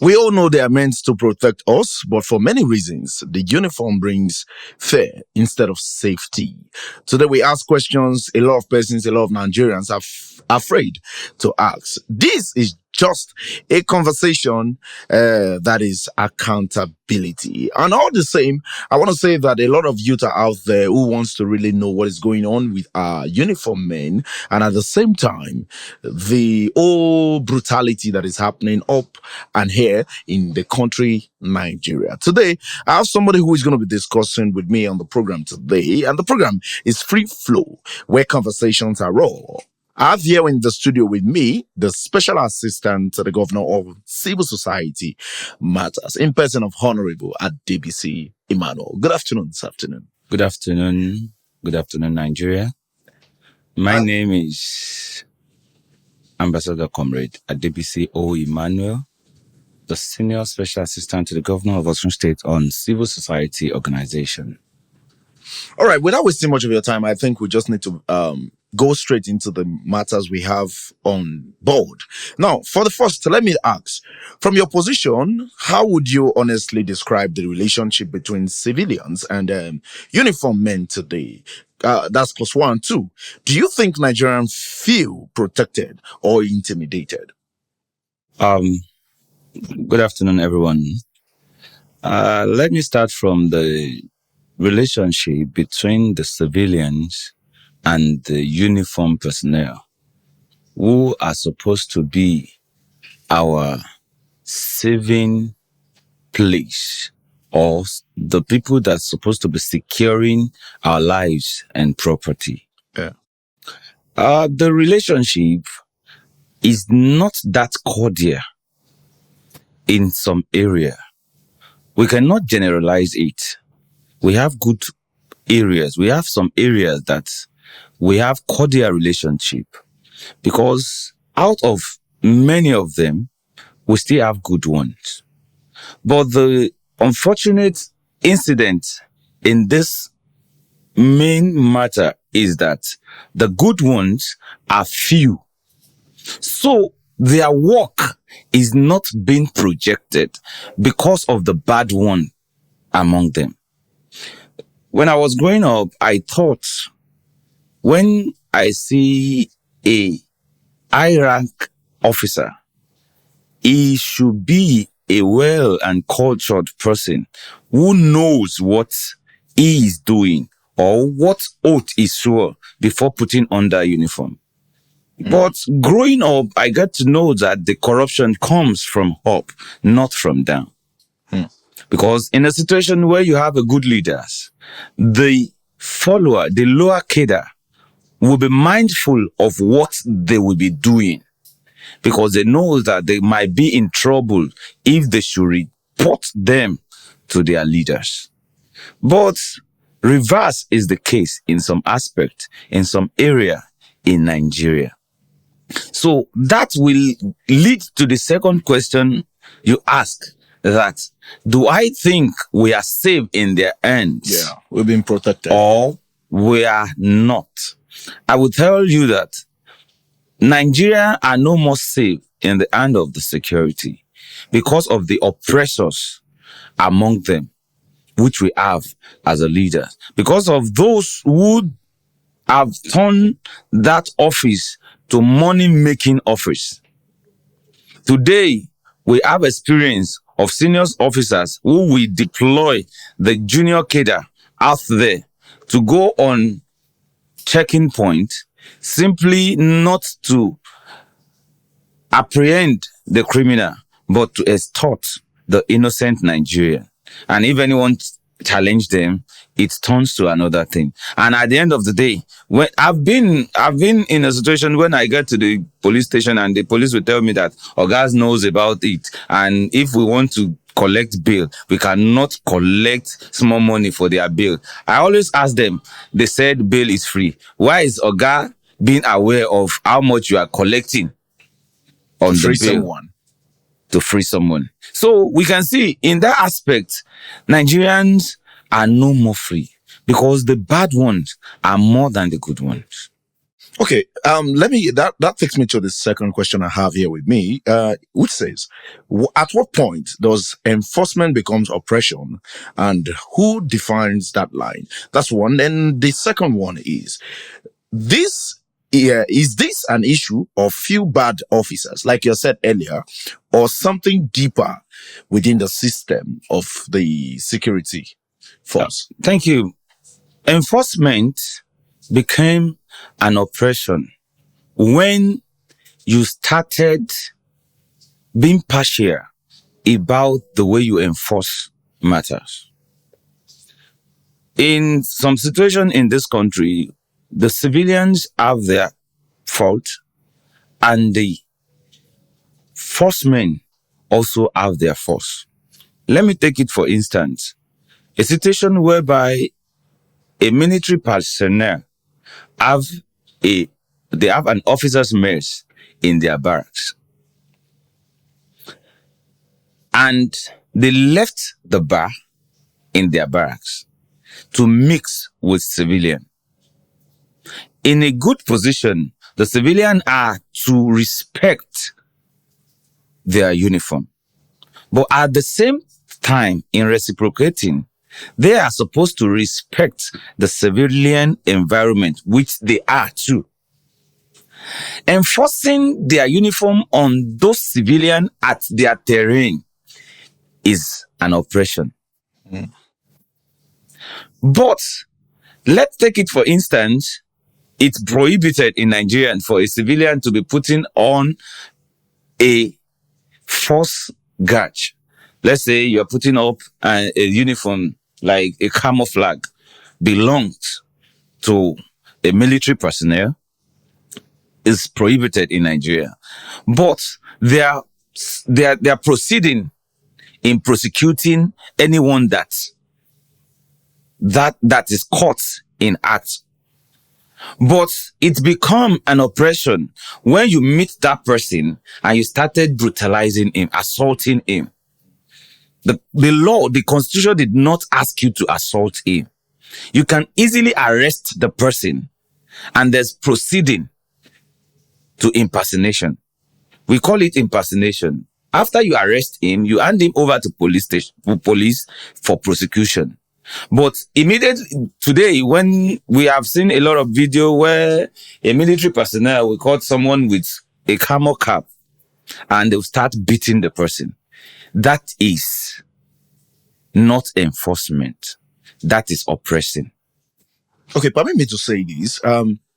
We all know they are meant to protect us, but for many reasons, the uniform brings fear instead of safety. Today we ask questions a lot of persons, a lot of Nigerians are afraid to ask. This is just a conversation that is accountability. And all the same, I want to say that a lot of youth are out there who wants to really know what is going on with our uniform men, and at the same time, the whole brutality that is happening up and here in the country, Nigeria. Today, I have somebody who is going to be discussing with me on the program today, and the program is Free Flow, where conversations are raw. I have here in the studio with me the Special Assistant to the Governor of Civil Society Matters, in person of Honorable at DBC Emmanuel. Good afternoon this afternoon. Good afternoon. Good afternoon, Nigeria. My name is Ambassador Comrade at DBC O. Emmanuel, the Senior Special Assistant to the Governor of Osun State on Civil Society Organization. All right, without wasting much of your time, I think we just need to go straight into the matters we have on board. Now, for the first, let me ask, from your position, how would you honestly describe the relationship between civilians and uniformed men today? That's plus one. Two, do you think Nigerians feel protected or intimidated? Good afternoon, everyone. Let me start from the relationship between the civilians and the uniformed personnel who are supposed to be our saving place, or the people that are supposed to be securing our lives and property. Yeah. The relationship is not that cordial in some area. We cannot generalize it. We have good areas. We have some areas that we have cordial relationship, because out of many of them, we still have good ones. But the unfortunate incident in this main matter is that the good ones are few. So their work is not being projected because of the bad one among them. When I was growing up, I thought, when I see a high rank officer, he should be a well and cultured person who knows what he is doing or what oath he swore before putting under uniform. But growing up, I got to know that the corruption comes from up, not from down. Because in a situation where you have a good leaders, the follower, the lower cadre, will be mindful of what they will be doing, because they know that they might be in trouble if they should report them to their leaders. But reverse is the case in some aspect, in some area in Nigeria. So that will lead to the second question you ask, that do I think we are safe in their hands? Yeah, we've been protected. Or we are not? I will tell you that Nigeria are no more safe in the hand of the security because of the oppressors among them, which we have as a leader. Because of those who have turned that office to money-making office. Today, we have experience of senior officers who will deploy the junior cadre out there to go on checking point, simply not to apprehend the criminal, but to extort the innocent Nigerian. And if anyone challenge them, it turns to another thing. And at the end of the day, when I've been in a situation when I get to the police station and the police will tell me that Ogas knows about it, and if we want to collect bail, we cannot collect small money for their bail. I always ask them, they said bail is free. Why is Oga being aware of how much you are collecting on the bail? Someone. To free someone. So we can see in that aspect, Nigerians are no more free because the bad ones are more than the good ones. Okay, that takes me to the second question I have here with me, which says, at what point does enforcement becomes oppression, and who defines that line? That's one. And the second one this is this an issue of few bad officers, like you said earlier, or something deeper within the system of the security force? Thank you. Enforcement became an oppression when you started being partial about the way you enforce matters. In some situation in this country, the civilians have their fault and the forcemen also have their force. Let me take it for instance, a situation whereby a military personnel have they have an officer's mess in their barracks. And they left the bar in their barracks to mix with civilian. In a good position, the civilian are to respect their uniform. But at the same time, in reciprocating, they are supposed to respect the civilian environment, which they are too. Enforcing their uniform on those civilians at their terrain is an oppression. But let's take it for instance, it's prohibited in Nigeria for a civilian to be putting on a false gadge. Let's say you're putting up a uniform like a camouflage belongs to a military personnel. Is prohibited in Nigeria. But they are proceeding in prosecuting anyone that is caught in act. But it's become an oppression when you meet that person and you started brutalizing him, assaulting him. The law, the constitution did not ask you to assault him. You can easily arrest the person and there's proceeding to impersonation. We call it impersonation. After you arrest him, you hand him over to police for prosecution. But immediately today, when we have seen a lot of video where a military personnel will caught someone with a camo cap and they'll start beating the person. That is not enforcement. That is oppressing. Okay, permit me to say this.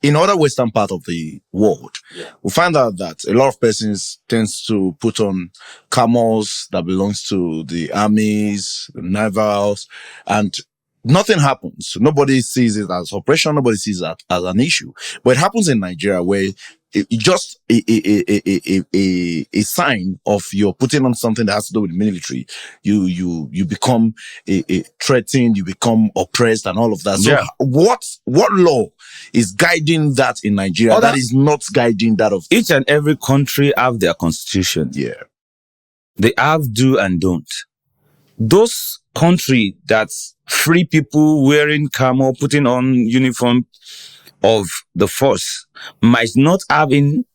In other Western part of the world, we find out that a lot of persons tends to put on camels that belongs to the armies, the navals, and nothing happens. Nobody sees it as oppression. Nobody sees that as an issue. But it happens in Nigeria where it just a sign of you're putting on something that has to do with the military. You become a threatened, you become oppressed and all of that. So what law is guiding that in Nigeria that is not guiding that of each and every country have their constitution. Yeah. They have do and don't. Those country that free people wearing camo, putting on uniform of the force might not have they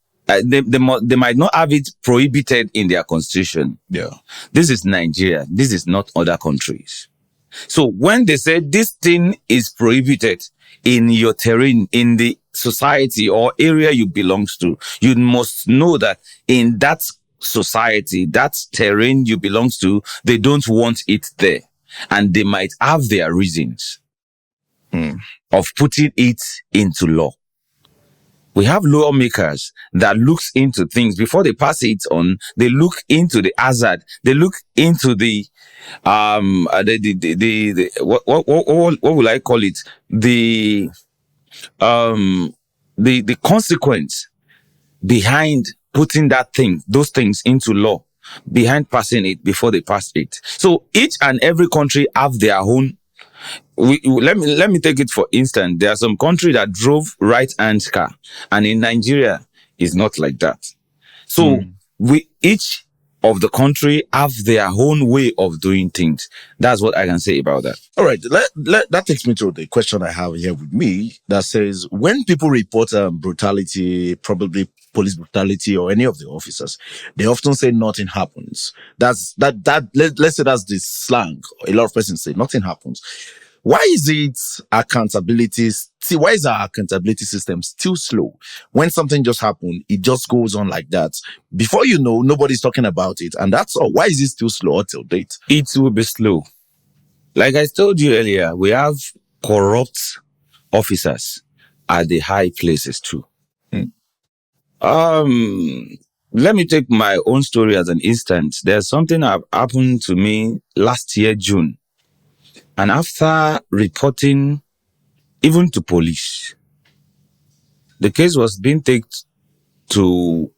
might not have it prohibited in their constitution. Yeah. This is Nigeria. This is not other countries. So when they say this thing is prohibited in your terrain, in the society or area you belong to, you must know that in that society, that terrain you belong to, they don't want it there. And they might have their reasons of putting it into law. We have lawmakers that looks into things before they pass it on. They look into the hazard. They look into the what will I call it? The consequence behind putting those things into law, behind passing it before they pass it. So each and every country have their own. Let me take it for instance. There are some countries that drove right-hand car, and in Nigeria is not like that. So we each of the country have their own way of doing things. That's what I can say about that. All right, that takes me to the question I have here with me that says, when people report brutality, probably police brutality or any of the officers, they often say nothing happens. Let's say that's the slang. A lot of persons say nothing happens. Why is why is our accountability system still slow? When something just happened, it just goes on like that. Before you know, nobody's talking about it. And that's all. Why is it still slow until date? It will be slow. Like I told you earlier, we have corrupt officers at the high places too. Let me take my own story as an instance. There's something that happened to me last year, June. And after reporting even to police, the case was being taken to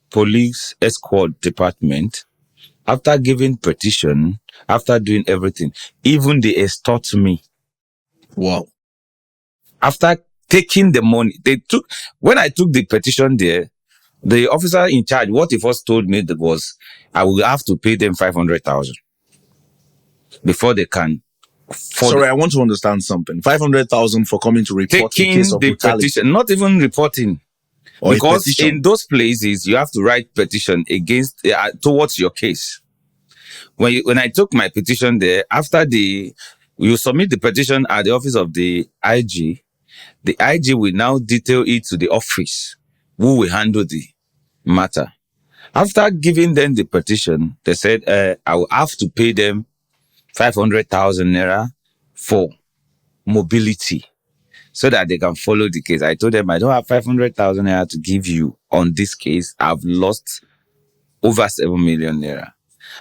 police escort department. After giving petition, after doing everything, even they extort me. Wow. After taking the money, when I took the petition there, the officer in charge, what he first told me that was, I will have to pay them 500,000 before they can. Sorry, I want to understand something. 500,000 for coming to report the case of brutality. Petition, not even reporting. Or because in those places, you have to write petition against, towards your case. When I took my petition there, after you submit the petition at the office of the IG will now detail it to the office who will handle the matter. After giving them the petition, they said, I will have to pay them 500,000 naira for mobility so that they can follow the case. I told them, I don't have 500,000 naira to give you on this case. I've lost over 7 million naira.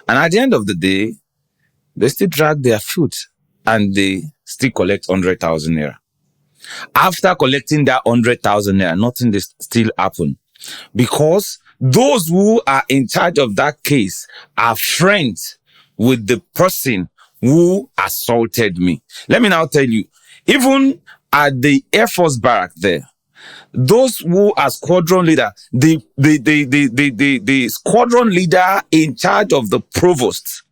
And at the end of the day, they still drag their foot and they still collect 100,000 naira. After collecting that 100,000 naira, nothing still happened. Because those who are in charge of that case are friends with the person who assaulted me. Let me now tell you, even at the Air Force barrack there, those who are squadron leader, the squadron leader in charge of the provost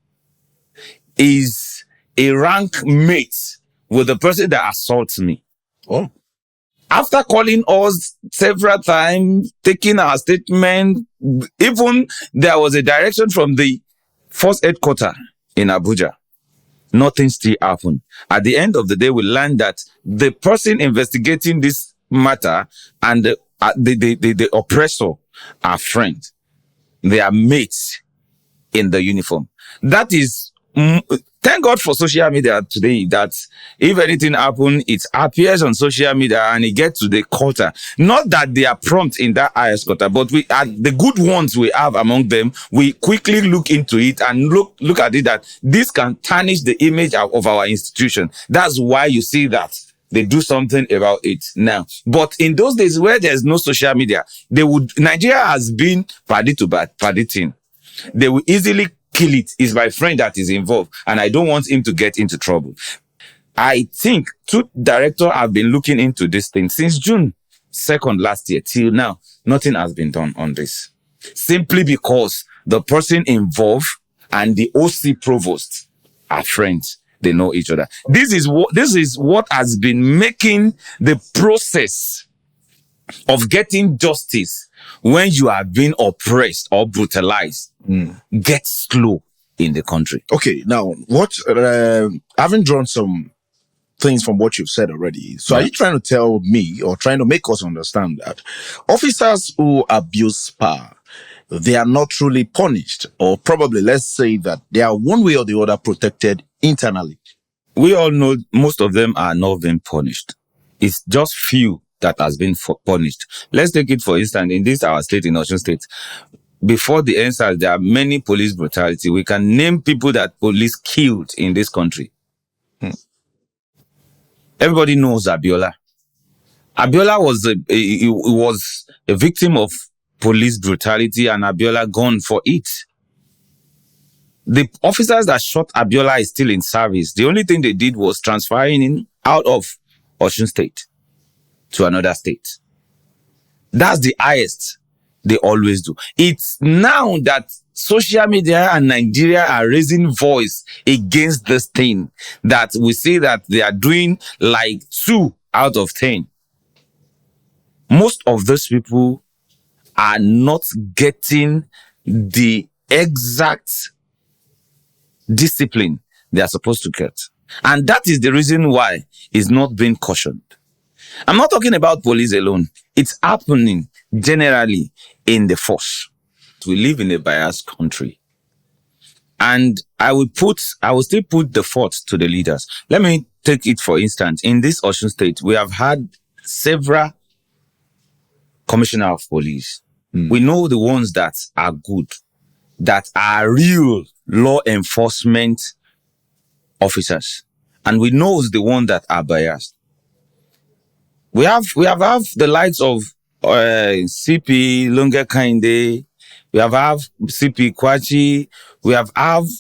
is a rank mate with the person that assaults me. Oh. After calling us several times, taking our statement, even there was a direction from the force headquarters in Abuja. Nothing still happened. At the end of the day, we learned that the person investigating this matter and the oppressor are friends. They are mates in the uniform. That is, thank God for social media today that if anything happens, it appears on social media and it gets to the quarter. Not that they are prompt in that highest quarter, but we are the good ones we have among them. We quickly look into it and look at it that this can tarnish the image of our institution. That's why you see that they do something about it now. But in those days where there's no social media, Nigeria has been party to party thing. They will easily kill it. It's my friend that is involved and I don't want him to get into trouble. I think two directors have been looking into this thing since June 2nd last year till now. Nothing has been done on this. Simply because the person involved and the OC provost are friends. They know each other. This is what has been making the process of getting justice when you are being oppressed or brutalized get slow in the country. Okay, now having drawn some things from what you've said already, so are you trying to tell me or trying to make us understand that officers who abuse power, they are not truly punished, or probably let's say that they are one way or the other protected internally? We all know most of them are not being punished. It's just few that has been punished. Let's take it for instance, in our state, in Osun State, before the NSAS, there are many police brutality. We can name people that police killed in this country. Everybody knows Abiola. Abiola was a victim of police brutality and Abiola gone for it. The officers that shot Abiola is still in service. The only thing they did was transferring him out of Osun State to another state. That's the highest They always do. It's now that social media and Nigeria are raising voice against this thing that we see that they are doing like 2 out of 10. Most of those people are not getting the exact discipline they are supposed to get. And that is the reason why it's not being cautioned. I'm not talking about police alone. It's happening generally in the force. We live in a biased country. And I will still put the fault to the leaders. Let me take it for instance. In this Osun state, we have had several commissioner of police. We know the ones that are good, that are real law enforcement officers. And we know the ones that are biased. We have the likes of CP Lunga Kinde, we have CP Kwachi, we have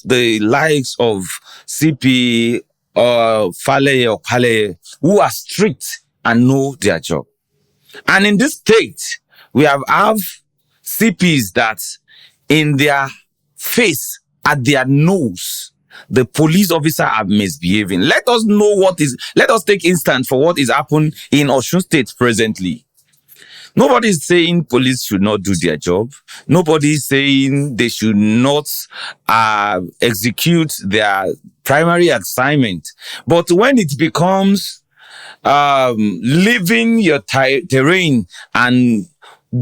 the likes of CP Fale or Pale, who are strict and know their job. And in this state, we have CPs that in their face, at their nose, the police officer are misbehaving. Let us take instance for what is happening in Osun State presently. Nobody is saying police should not do their job. Nobody is saying they should not execute their primary assignment. But when it becomes leaving your terrain and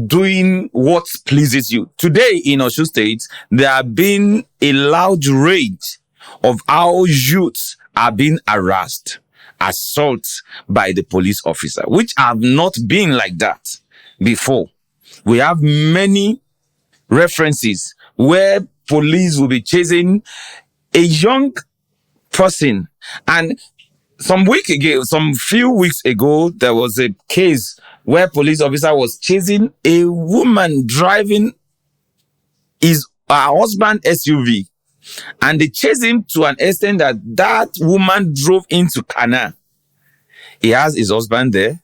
doing what pleases you. Today in Osun State, there have been a loud rage of how youths are being harassed, assaulted by the police officer, which have not been like that before. We have many references where police will be chasing a young person. And some few weeks ago, there was a case where police officer was chasing a woman driving her husband SUV. And they chased him to an extent that woman drove into canal. He has his husband there.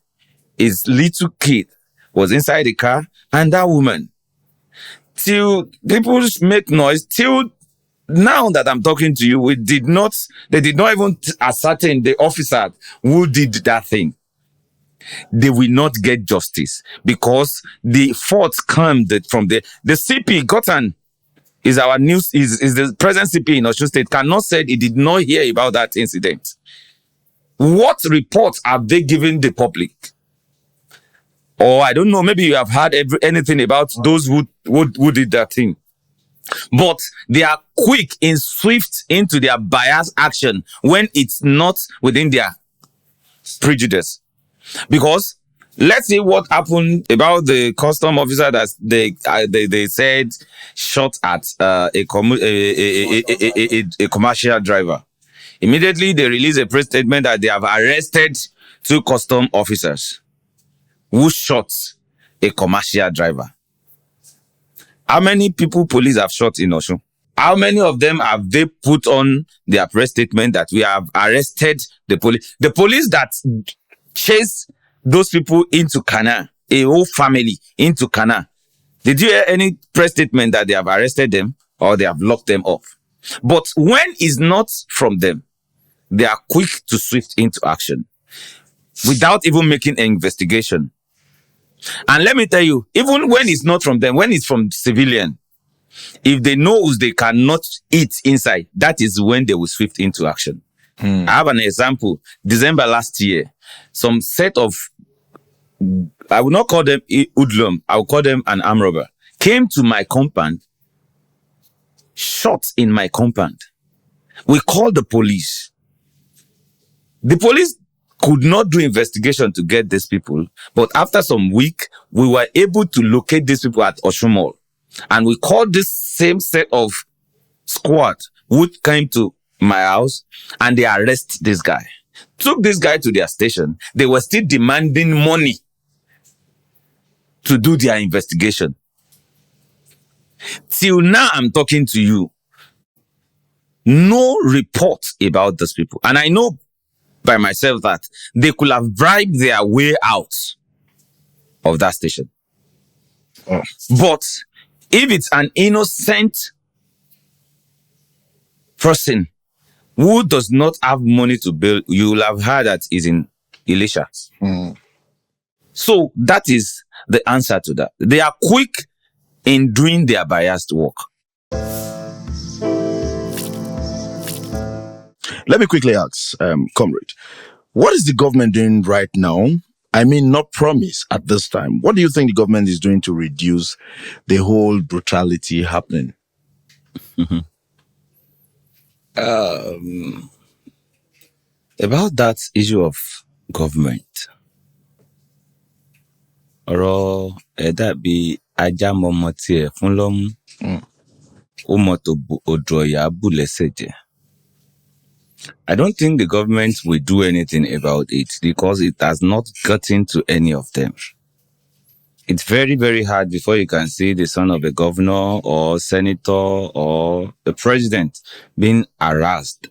His little kid was inside the car. And that woman, till people make noise, till now that I'm talking to you, they did not even ascertain the officer who did that thing. They will not get justice because the fault came from the CP Gotan is our news, is the present CP in Osun State, cannot say he did not hear about that incident. What reports have they given the public? Or I don't know, maybe you have heard anything about those who did that thing. But they are quick and swift into their bias action when it's not within their prejudice. Because let's see what happened about the custom officer that they said shot at a commercial driver. Immediately they released a press statement that they have arrested 2 custom officers who shot a commercial driver. How many people police have shot in Osun? How many of them have they put on their press statement that we have arrested the police? The police that chase those people into Kana, a whole family into Kana. Did you hear any press statement that they have arrested them or they have locked them up? But when it's not from them, they are quick to swift into action without even making an investigation. And let me tell you, even when it's not from them, when it's from civilian, if they know they cannot eat inside, that is when they will swift into action. I have an example. December last year, some set of, I will not call them hoodlum, I will call them an armed robber, came to my compound, shot in my compound. We called the police. The police could not do investigation to get these people, but after some week, we were able to locate these people at Osun Mall. And we called this same set of squad who came to my house and they arrested this guy. Took this guy to their station. They were still demanding money to do their investigation. Till now I'm talking to you, no report about these people. And I know by myself that they could have bribed their way out of that station. Oh. But if it's an innocent person who does not have money to bail, you will have heard that is in Elisha. So that is the answer to that. They are quick in doing their biased work. Let me quickly ask, comrade, what is the government doing right now? I mean, not promise at this time. What do you think the government is doing to reduce the whole brutality happening? About that issue of government, ọ̀rọ̀ ẹ̀ dàbí ajá mọmọ tiẹ̀ fún lọ́mú, ó mọ odò ọ̀yà bù lẹ́sẹ̀ jẹ́. I don't think the government will do anything about it because it has not gotten to any of them. It's very, very hard before you can see the son of a governor or senator or the president being harassed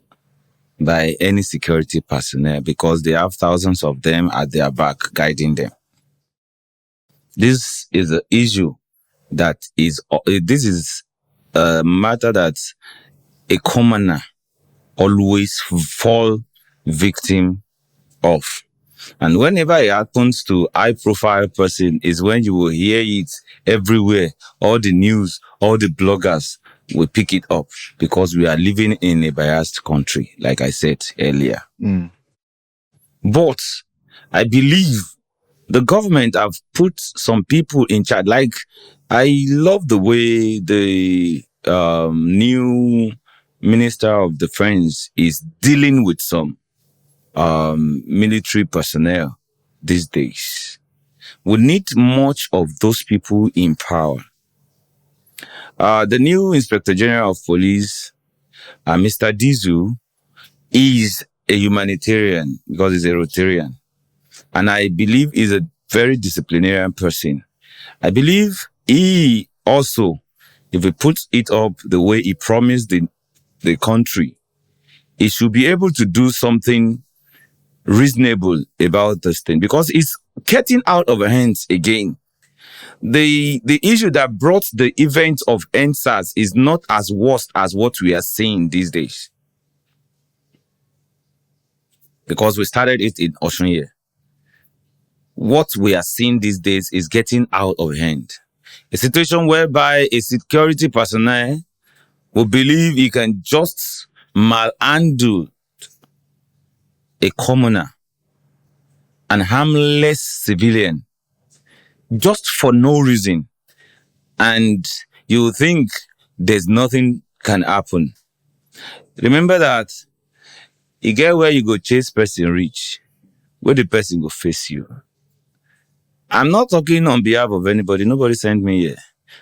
by any security personnel because they have thousands of them at their back guiding them. This is an issue this is a matter that a commoner always fall victim of. And whenever it happens to high-profile person is when you will hear it everywhere. All the news, all the bloggers will pick it up because we are living in a biased country, like I said earlier. But I believe the government have put some people in charge. Like, I love the way the new Minister of Defense is dealing with some military personnel these days. We need much of those people in power. The new Inspector General of Police, Mr. Dizu, is a humanitarian because he's a Rotarian. And I believe he's a very disciplinarian person. I believe he also, if he puts it up the way he promised the country, he should be able to do something reasonable about this thing because it's getting out of hands again. The issue that brought the event of NSAS is not as worst as what we are seeing these days. Because we started it in Osun here. What we are seeing these days is getting out of hand. A situation whereby a security personnel will believe he can just malhandle a commoner, an harmless civilian, just for no reason. And you think there's nothing can happen. Remember that you get where you go chase person reach, where the person go face you. I'm not talking on behalf of anybody. Nobody sent me here.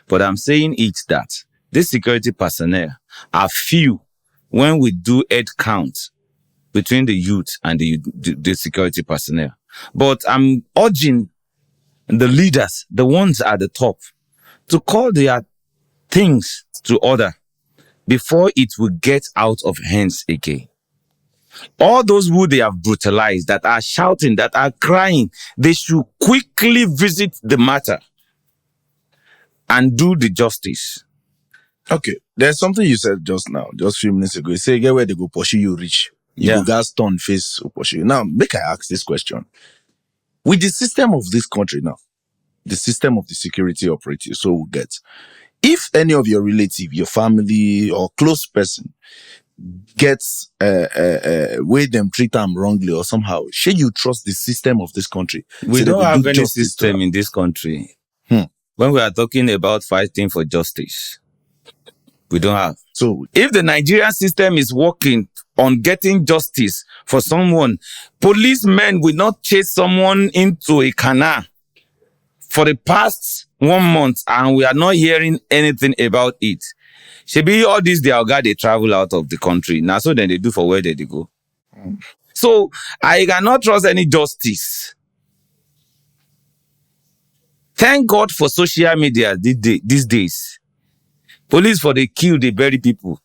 But I'm saying it that this security personnel are few when we do head count between the youth and the security personnel. But I'm urging the leaders, the ones at the top, to call their things to order before it will get out of hands again. All those who they have brutalized, that are shouting, that are crying, they should quickly visit the matter and do the justice. Okay, there's something you said just now, just a few minutes ago. You say, get where they go pursue you reach. You Yeah. go gas turn face or pursue you. Now, make I ask this question. With the system of this country now, the system of the security operative, so we get, if any of your relative, your family or close person gets way them treat them wrongly or somehow, should you trust the system of this country? We Say they don't go have do any justice to system them? in this country. When we are talking about fighting for justice, we don't have. So If the Nigerian system is working on getting justice for someone, policemen will not chase someone into a canal for the past 1 month and we are not hearing anything about it. Shebi all these their oga they travel out of the country. Now so then they do for where they go. So I cannot trust any justice. Thank God for social media these days. Police for the kill, they bury people.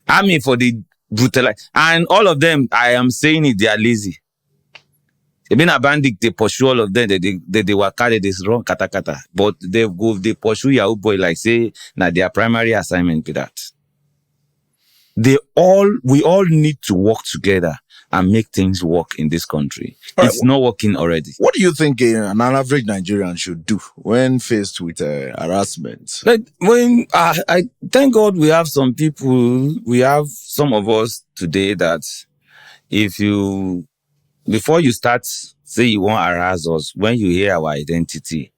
Army for the brutalize. And all of them, I am saying it, they are lazy. Even a bandit, they pursue all of them. They were carried this wrong kata kata. But they pursue Yahoo boy like say, now their primary assignment be that. We all need to work together and make things work in this country. All It's not working already. What do you think an average Nigerian should do when faced with harassment? Like when I thank God we have some of us today that before you start say you want to harass us, when you hear our identity,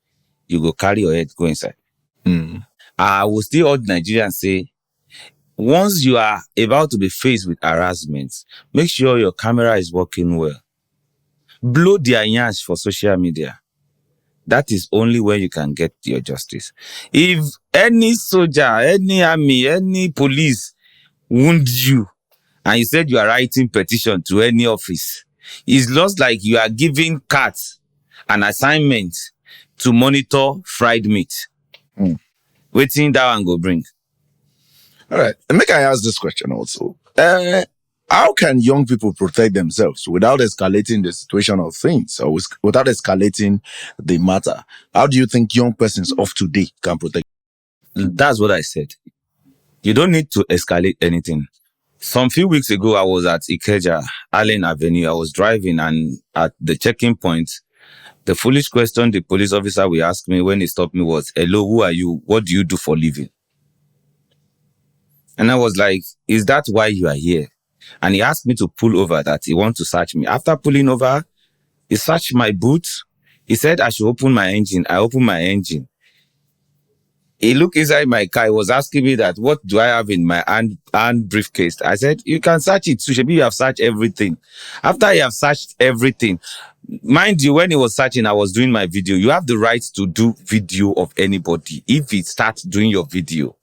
you go carry your head, go inside. I will still urge Nigerians say, once you are about to be faced with harassment, make sure your camera is working well. Blow their yansh for social media. That is only where you can get your justice. If any soldier, any army, any police wound you, and you said you are writing petition to any office, it's just like you are giving cats an assignment to monitor fried meat. Waiting that one go bring. All right. And make I ask this question also. How can young people protect themselves without escalating the situation of things or without escalating the matter? How do you think young persons of today can protect? That's what I said. You don't need to escalate anything. Some few weeks ago, I was at Ikeja, Allen Avenue. I was driving, and at the checking point, the foolish question the police officer will ask me when he stopped me was, "Hello, who are you? What do you do for living?" And I was like, "Is that why you are here?" And he asked me to pull over, that he wants to search me. After pulling over, he searched my boot. He said I should open my engine. I opened my engine. He looked inside my car. He was asking me that, what do I have in my hand briefcase? I said, you can search it. Maybe you have searched everything. After you have searched everything, mind you, when he was searching, I was doing my video. You have the right to do video of anybody if he starts doing your video.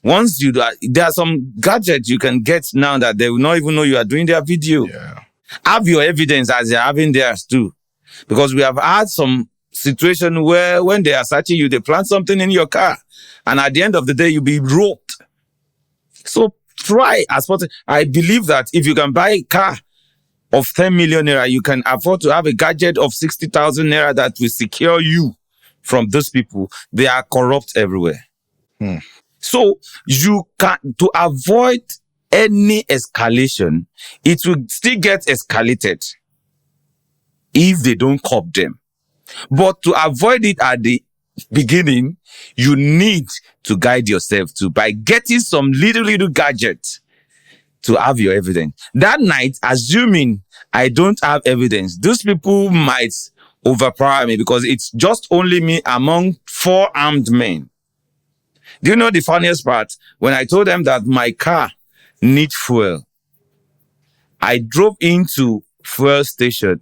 Once you do, there are some gadgets you can get now that they will not even know you are doing their video. Yeah. Have your evidence as they're having theirs too. Because we have had some situation where when they are searching you, they plant something in your car. And at the end of the day, you'll be roped. So try as much. I believe that if you can buy a car of 10 million naira, you can afford to have a gadget of 60,000 naira that will secure you from those people. They are corrupt everywhere. So you can, to avoid any escalation, it will still get escalated if they don't cop them. But to avoid it at the beginning, you need to guide yourself by getting some little gadgets to have your evidence. That night, assuming I don't have evidence, those people might overpower me because it's just only me among 4 armed men. Do you know the funniest part? When I told them that my car needs fuel, I drove into fuel station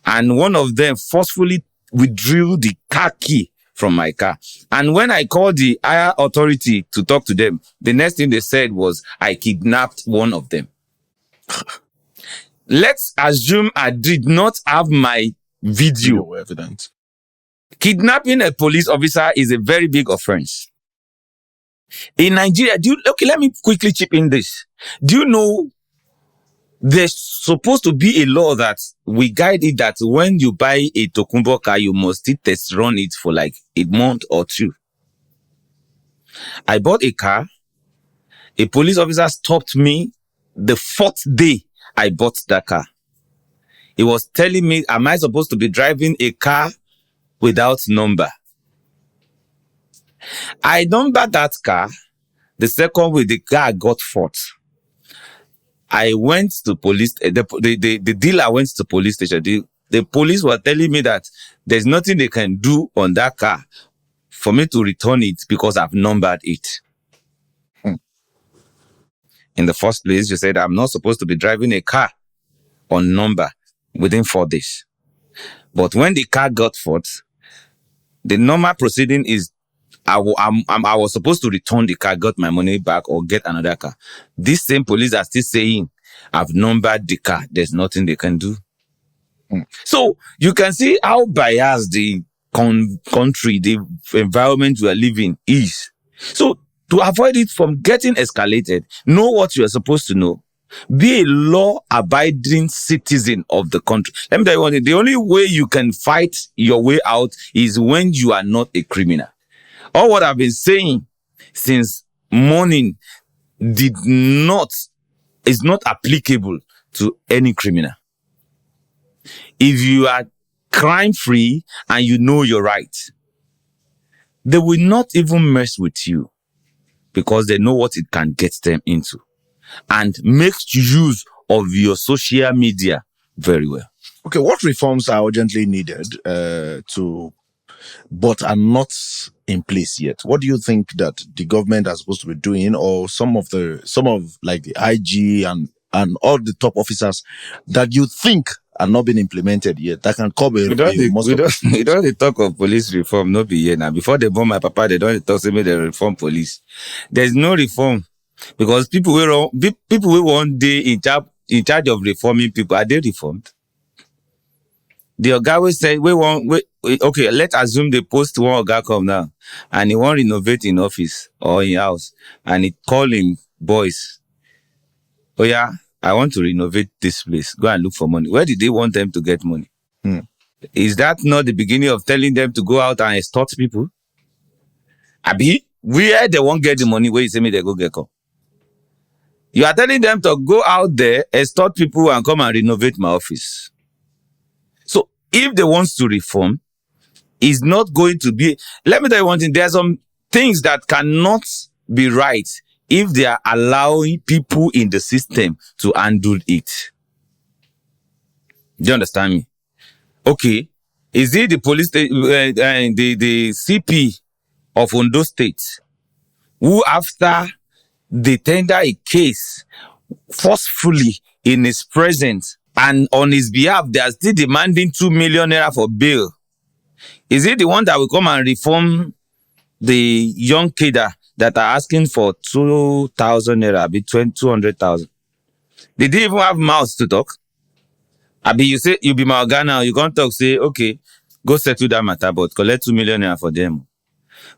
and one of them forcefully withdrew the car key from my car. And when I called the higher authority to talk to them, the next thing they said was, I kidnapped one of them. Let's assume I did not have my video evidence. Kidnapping a police officer is a very big offense. In Nigeria, let me quickly chip in this. Do you know there's supposed to be a law that we guide it that when you buy a Tokunbo car, you must test run it for like a month or 2. I bought a car. A police officer stopped me the 4th day I bought that car. He was telling me, am I supposed to be driving a car without number? I numbered that car. The second week, the car got fault. I went to police, the dealer went to police station. The police were telling me that there's nothing they can do on that car for me to return it because I've numbered it. In the first place, you said I'm not supposed to be driving a car on number within 4 days. But when the car got fault, the normal proceeding is I was supposed to return the car, got my money back, or get another car. These same police are still saying, I've numbered the car. There's nothing they can do. So you can see how biased the country, the environment we are living is. So to avoid it from getting escalated, know what you are supposed to know. Be a law-abiding citizen of the country. Let me tell you one thing. The only way you can fight your way out is when you are not a criminal. All what I've been saying since morning is not applicable to any criminal. If you are crime-free and you know your right, they will not even mess with you because they know what it can get them into and make use of your social media very well. Okay, what reforms are urgently needed but are not in place yet? What do you think that the government are supposed to be doing, or some of like the IG and all the top officers that you think are not being implemented yet that can cover most of the we don't talk of police reform, no be here now. Before they bomb my papa, they don't talk say me they reform police. There's no reform because people will one day in charge of reforming people. Are they reformed? The guy will say, okay, let's assume they post one guy come now and he want renovate in office or in house and he call him boys. Oh yeah, I want to renovate this place. Go and look for money. Where did they want them to get money? Is that not the beginning of telling them to go out and extort people? Abi, where they won't get the money, where you say me they go get come? You are telling them to go out there, extort people and come and renovate my office. So if they want to reform, it's not going to be... Let me tell you one thing. There are some things that cannot be right if they are allowing people in the system to handle it. Do you understand me? Okay. Is it the police, the CP of Ondo State who, after they tender a case forcefully in his presence and on his behalf, they are still demanding 2 million naira for bail? Is it the one that will come and reform the young kid that are asking for 2,000 naira, be 200,000? Did they even have mouths to talk? Abi, you say you be my Ghana, you can't talk, say, okay, go settle that matter, but collect 2 million naira for them.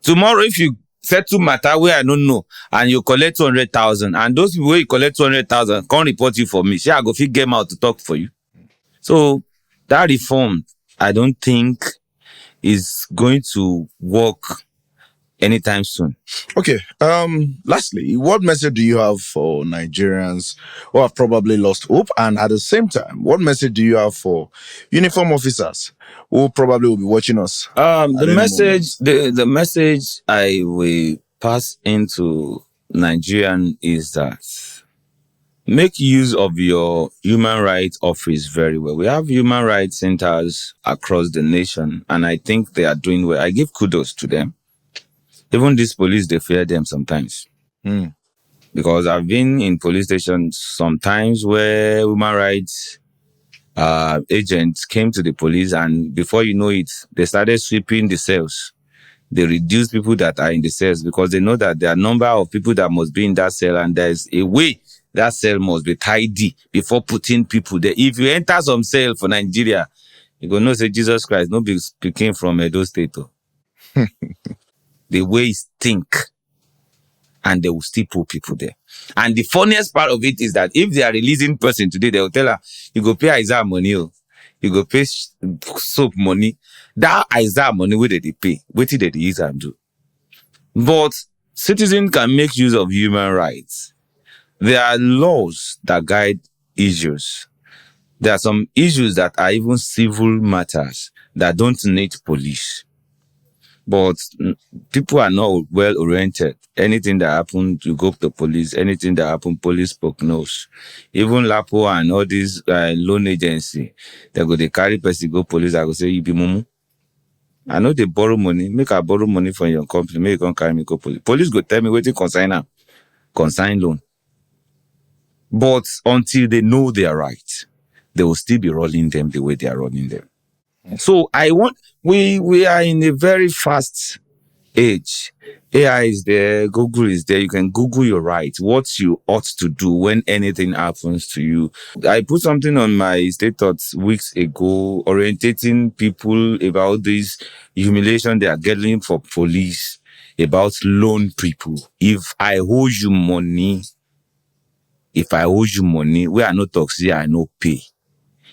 Tomorrow, if you settle matter where I don't know, and you collect 200,000, and those people where you collect 200,000 can't report you for me, I go fit get out to talk for you. So that reform, I don't think is going to work anytime soon. Okay. Lastly, what message do you have for Nigerians who have probably lost hope? And at the same time, what message do you have for uniform officers who probably will be watching us? The message I will pass into Nigerian is that make use of your human rights office very well. We have human rights centers across the nation, and I think they are doing well. I give kudos to them. Even this police, they fear them sometimes. Because I've been in police stations sometimes where human rights agents came to the police, and before you know it, they started sweeping the cells. They reduce people that are in the cells because they know that there are a number of people that must be in that cell, and there's a way that cell must be tidy before putting people there. If you enter some cell for Nigeria, you go know say Jesus Christ, no be speaking from Edo State. The way it stink, and they will still put people there. And the funniest part of it is that if they are releasing person today, they will tell her, you go pay Isaiah money, you go pay soap money. That Isaiah money, where they pay, what did they use and do? But citizens can make use of human rights. There are laws that guide issues. There are some issues that are even civil matters that don't need police. But people are not well oriented. Anything that happens, you go to the police. Anything that happens, police spoke knows. Even Lapo and all these loan agency, they carry person go police. I go say, you be mumu. I know they borrow money. Make I borrow money from your company. Make you come carry me go police. Police go tell me what they consign loan. But until they know they are right, they will still be rolling them the way they are running them. So we are in a very fast age. AI is there, Google is there. You can Google your right, what you ought to do when anything happens to you. I put something on my status weeks ago, orientating people about this humiliation they are getting for police, about loan people. If I owe you money, If I owe you money, where I no talk, say I no pay.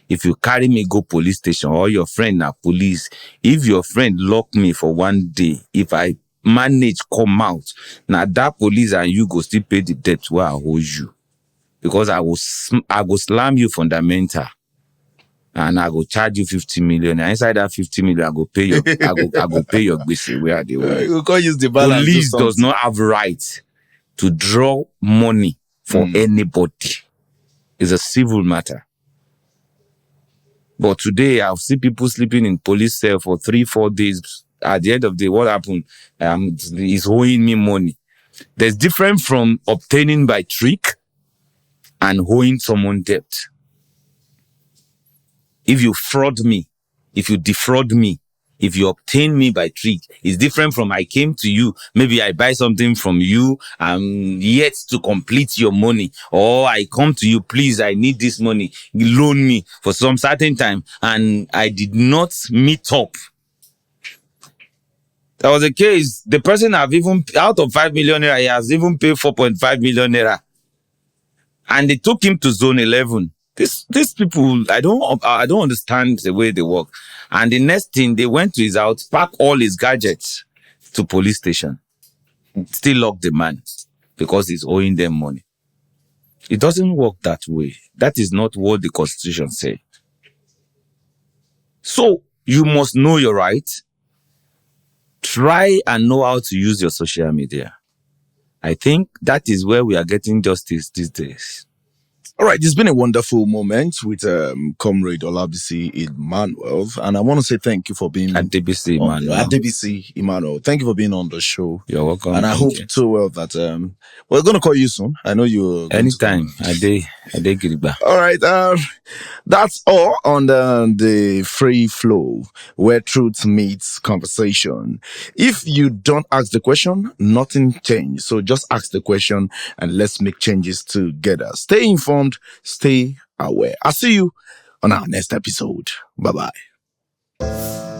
If you carry me go police station or your friend na police, if your friend lock me for one day, if I manage come out, now that police and you go still pay the debt where I owe you. Because I go slam you fundamental. And I go charge you 50 million. And inside that 50 million, I go pay your I go pay your gbese where they owe. You can't use the balance. Police does not have right to draw money for anybody. It's a civil matter. But today, I've seen people sleeping in police cell for 3-4 days. At the end of the day, what happened? He's owing me money. There's difference from obtaining by trick and owing someone debt. If you fraud me, if you defraud me, if you obtain me by trick, it's different from I came to you. Maybe I buy something from you. I'm yet to complete your money. Or I come to you, please, I need this money. Loan me for some certain time. And I did not meet up. That was the case. The person have even, out of 5 million naira, he has even paid 4.5 million naira. And they took him to zone 11. These people, I don't understand the way they work. And the next thing, they went to his house, pack all his gadgets to police station. Still lock the man because he's owing them money. It doesn't work that way. That is not what the Constitution says. So you must know your rights. Try and know how to use your social media. I think that is where we are getting justice these days. All right, it's been a wonderful moment with Comrade Olabisi Emmanuel, and I want to say thank you for being Adebisi Emmanuel. Adebisi Emmanuel. Thank you for being on the show. You're welcome. And I hope too well that we're going to call you soon. I know you anytime. Ade Giriba. All right, that's all on the free flow where truth meets conversation. If you don't ask the question, nothing changes. So just ask the question and let's make changes together. Stay informed, stay aware. I'll see you on our next episode. Bye-bye.